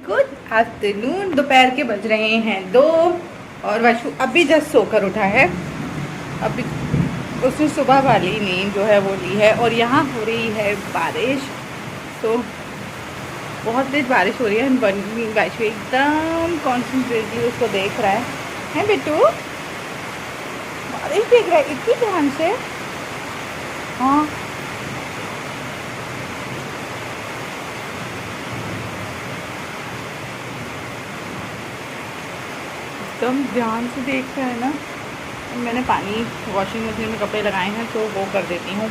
Good afternoon. दोपहर के बज रहे हैं 2 और वैशु अभी जस्ट सोकर उठा है। अभी उसने सुबह वाली नींद जो है वो ली है और यहाँ हो रही है बारिश। तो बहुत तेज बारिश हो रही है। वैशु एकदम कॉन्सेंट्रेटली उसको देख रहा है बिट्टू? बारिश देख रहा है इतनी ध्यान से। हाँ, एकदम ध्यान से देख रहा है ना। मैंने पानी वॉशिंग मशीन में कपड़े लगाए हैं तो वो कर देती हूँ।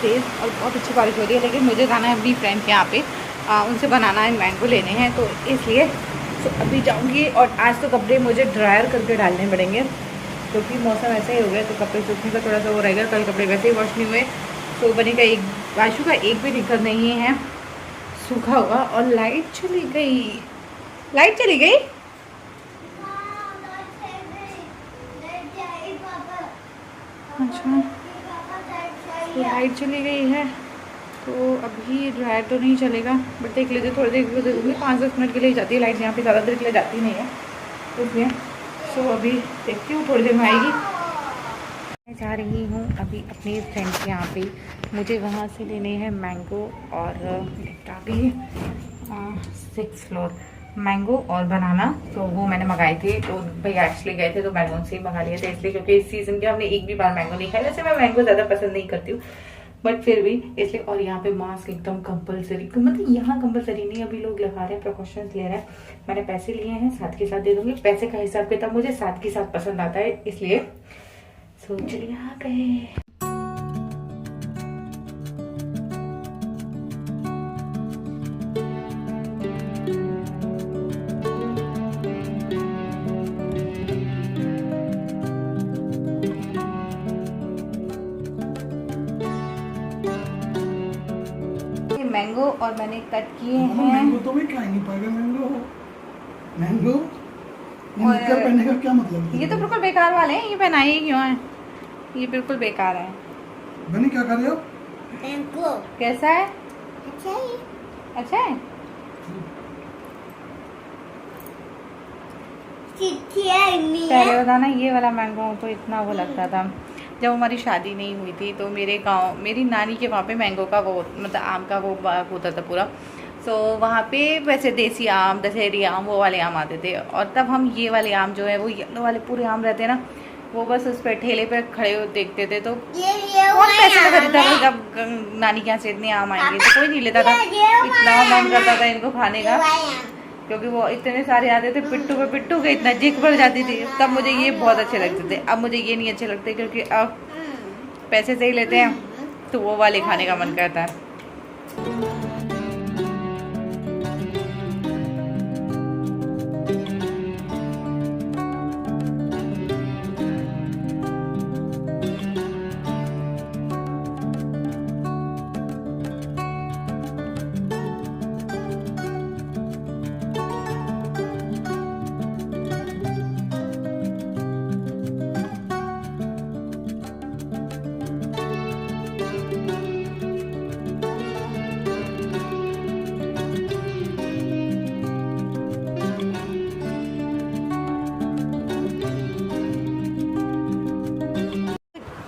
तेज़ और बहुत अच्छी बारिश हो रही है, लेकिन मुझे जाना है अपनी फ्रेंड के यहाँ पे। उनसे बनाना है, मैंगो लेने हैं, तो इसलिए तो अभी जाऊँगी। और आज तो कपड़े मुझे ड्रायर करके डालने पड़ेंगे क्योंकि मौसम ऐसा ही हो गया, तो कपड़े सूखने का थोड़ा सा वो रहेगा। कल कपड़े वैसे ही वॉश नहीं हुए, तो बनेगा एक वाशु का एक भी दिक्कत नहीं है सूखा होगा। और लाइट चली गई, लाइट चली गई। अच्छा, तो लाइट चली गई है, तो अभी ड्रायर तो नहीं चलेगा, बट देख लीजिए थोड़ी देर के लिए देखूँगी। 5-10 मिनट के लिए जाती है लाइट, यहाँ पे ज़्यादा देर के लिए जाती नहीं है, इसलिए सो अभी देखती हूँ थोड़ी देर में आएगी। मैं जा रही हूँ अभी अपनी फ्रेंड के यहाँ पे, मुझे वहाँ से लेने हैं मैंगो और निपटा भी 6th फ्लोर मैंगो और बनाना। तो वो मैंने मंगाए थे, तो भैया एक्चुअली गए थे तो मैंने उनसे ही मंगा लिए थे, इसलिए क्योंकि इस सीज़न के हमने एक भी बार मैंगो नहीं खाया। वैसे मैं मैंगो ज़्यादा पसंद नहीं करती हूँ, बट फिर भी इसलिए। और यहाँ पे मास्क एकदम कंपलसरी, मतलब यहाँ कंपलसरी नहीं, अभी लोग लगा रहे हैं, प्रिकॉशंस ले रहे हैं। मैंने पैसे लिए हैं, साथ के साथ दे दूँगी। पैसे का हिसाब किताब मुझे साथ के साथ पसंद आता है, इसलिए सोच लिया आ गए। मैंगो और मैंने कट किए हैं। मैंगो तो मैं खा नहीं पाएगा। मैंगो मैंगो निक्कर पहनने का क्या मतलब है? ये तो बिल्कुल बेकार वाले हैं, ये पहनाए ही क्यों है? ये बिल्कुल बेकार है। बनी क्या कर रहे हो? मैंगो कैसा है? अच्छा है। अच्छा है। पहले बताना, ये वाला मैंगो तो इतना वो लगता था जब हमारी शादी नहीं हुई थी, तो मेरे गांव मेरी नानी के वहाँ पे मैंगो का वो मतलब आम का वो बाग होता था पूरा। तो वहाँ पे वैसे देसी आम, दशहरी आम, वो वाले आम आते थे। और तब हम ये वाले आम जो है वो येलो वाले पूरे आम रहते हैं ना, वो बस उस पर ठेले पे खड़े हो देखते थे। तो कौन पैसे में खरीदता था जब नानी के यहाँ से इतने आम आएंगे, तो कोई नहीं लेता था। इतना मन करता था इनको खाने का, क्योंकि वो इतने सारे आते थे, पिट्टू पे पिट्टू के इतना जिक बढ़ जाती थी। तब मुझे ये बहुत अच्छे लगते थे, अब मुझे ये नहीं अच्छे लगते, क्योंकि अब पैसे से ही लेते हैं, तो वो वाले खाने का मन करता है।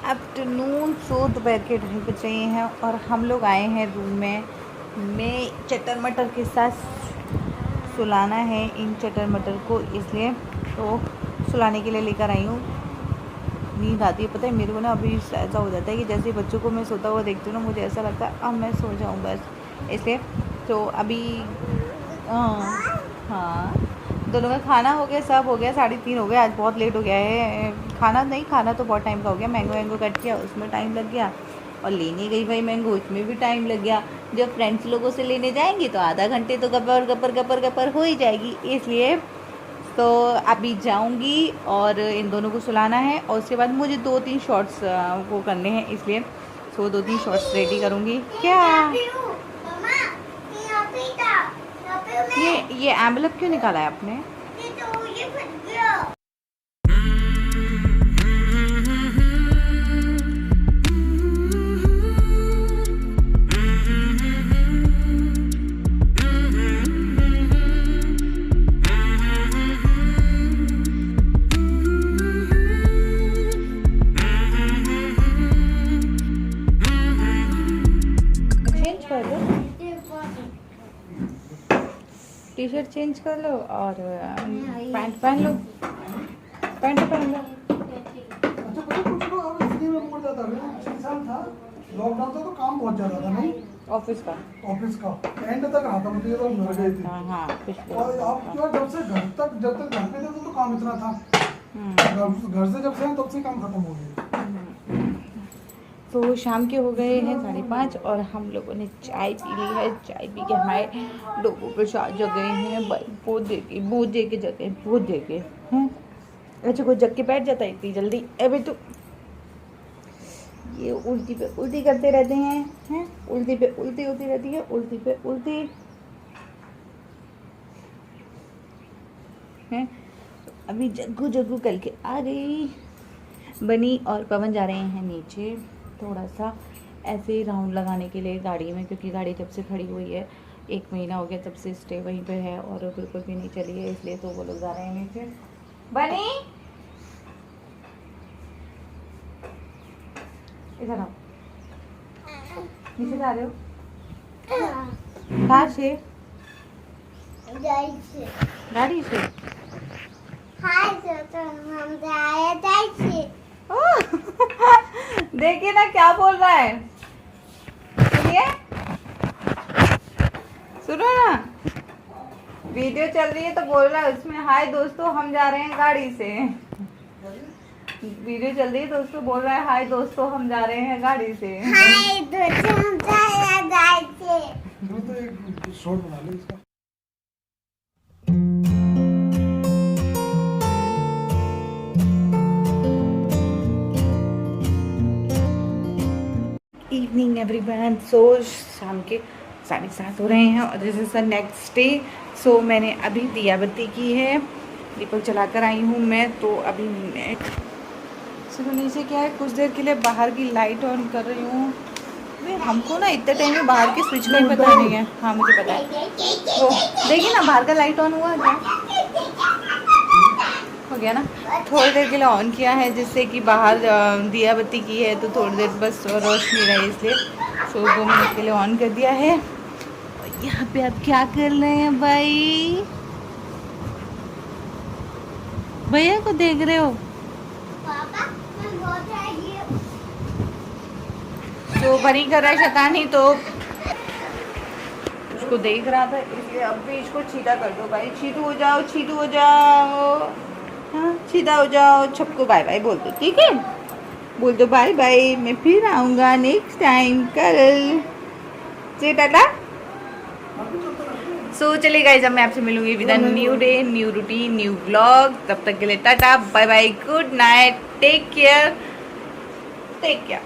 आफ्टरनून, सो दोपहर के 2:30 बज रहे हैं और हम लोग आए हैं रूम में। मैं चटर मटर के साथ सुलाना है इन चटर मटर को, इसलिए तो सुलाने के लिए लेकर आई हूँ। नींद आती है, पता है मेरे को ना, अभी ऐसा हो जाता है कि जैसे बच्चों को मैं सोता हुआ देखती हूँ ना, मुझे ऐसा लगता है अब मैं सो जाऊँ बस, इसलिए। तो अभी हाँ दोनों का खाना हो गया, सब हो गया, 3:30 हो गया। आज बहुत लेट हो गया है। खाना तो बहुत टाइम का हो गया। मैंगो कट किया, उसमें टाइम लग गया, और लेने गई भाई मैंगो, उसमें भी टाइम लग गया। जब फ्रेंड्स लोगों से लेने जाएंगी तो आधा घंटे तो गपर हो ही जाएगी। इसलिए तो अभी जाऊंगी और इन दोनों को सुलाना है, और उसके बाद मुझे 2-3 शॉर्ट्स वो करने हैं, इसलिए 2-3 शॉर्ट्स रेडी करूंगी। क्या मम्मा यहाँ पे था, यहाँ पे मैं ये एम्बलप क्यों निकाला है आपने? ये फट गया। चेंज कर लो, टी शर्ट चेंज कर लो और पैंट पहन लो। पैंट पहन लो। अच्छा पता कुछ तो अब इसी में मुड़ जाता है। 6 साल था, लॉकडाउन था तो काम बहुत ज़्यादा था नहीं, ऑफिस का ऑफिस का एंड तक रहा था, मुझे तो मर गए थे। हाँ पिछले और आप जो जब से घर पे थे तो काम इतना था, घर से जब से आए तब से काम खत्म हो गया। तो शाम के हो गए हैं 5:30 और हम लोगों ने चाय पी ली है। चाय पी के हमारे लोगों पे जग गए हैं बहुत देर के हैं। अच्छा कोई जग के बैठ जाता है इतनी जल्दी? अबे तो ये उल्टी पे उल्टी करते रहते हैं, उल्टी पे उल्टी होती रहती है, उल्टी पे उल्टी हैं। अभी जग्गू करके आ गई। बनी और पवन जा रहे हैं नीचे थोड़ा सा ऐसे ही राउंड लगाने के लिए गाड़ी में, क्योंकि गाड़ी जब से खड़ी हुई है 1 महीना हो गया, तब से स्टे वहीं पे है और बिल्कुल भी नहीं चली है, इसलिए तो वो लोग जा रहे हैं नीचे। बनी इधर आओ, नीचे जा रहे हो? कहाँ से? गाड़ी से। हाय तो हम जाए देखिए ना क्या बोल रहा है, सुनिए, सुनो ना, वीडियो चल रही है तो बोल रहा है उसमें, हाय दोस्तों हम जा रहे हैं गाड़ी से। वीडियो चल रही है तो उसको बोल रहा है, हाय दोस्तों हम जा रहे हैं गाड़ी से। हाय दोस्तों हम जाए तो एक शॉर्ट बना ले इसका। Evening everyone. सो शाम के 7:30 हो रहे हैं और this is the next day. So मैंने अभी दिया बत्ती की है, दीपक जलाकर आई हूँ मैं। तो अभी मैं सिर्फ नीचे क्या है, कुछ देर के लिए बाहर की लाइट ऑन कर रही हूँ। हमको ना इतने टाइम में बाहर की स्विच का ही पता नहीं है। हाँ मुझे पता है, वो देखिए ना बाहर का लाइट ऑन हुआ क्या, हो गया ना। थोड़ी देर के लिए ऑन किया है जिससे कि बाहर दिया बत्ती की है तो थोड़ी देर बस रोशनी रही, इसलिए सो 2 मिनट के लिए ऑन कर दिया है। और यहाँ पे आप क्या कर रहे हैं भाई? भैया को देख रहे हो? पापा मैं बहुत आई हूँ। तो बनी कर रहा है शैतानी, तो उसको देख रहा था, इसलिए अब भी इसको छीटा कर दो भाई। छीटू हो जाओ, छीटू हो जाओ, हाँ छीटा हो जाओ। सबको बाय बाय बोल दो, ठीक है? बोल दो बाय बाय, मैं फिर आऊँगा नेक्स्ट टाइम कल से। टाटा। सो चलिए गाइस, अब मैं आपसे मिलूंगी with a new day, new routine, new vlog. तब तक के लिए टाटा bye bye, good night, take care, take care.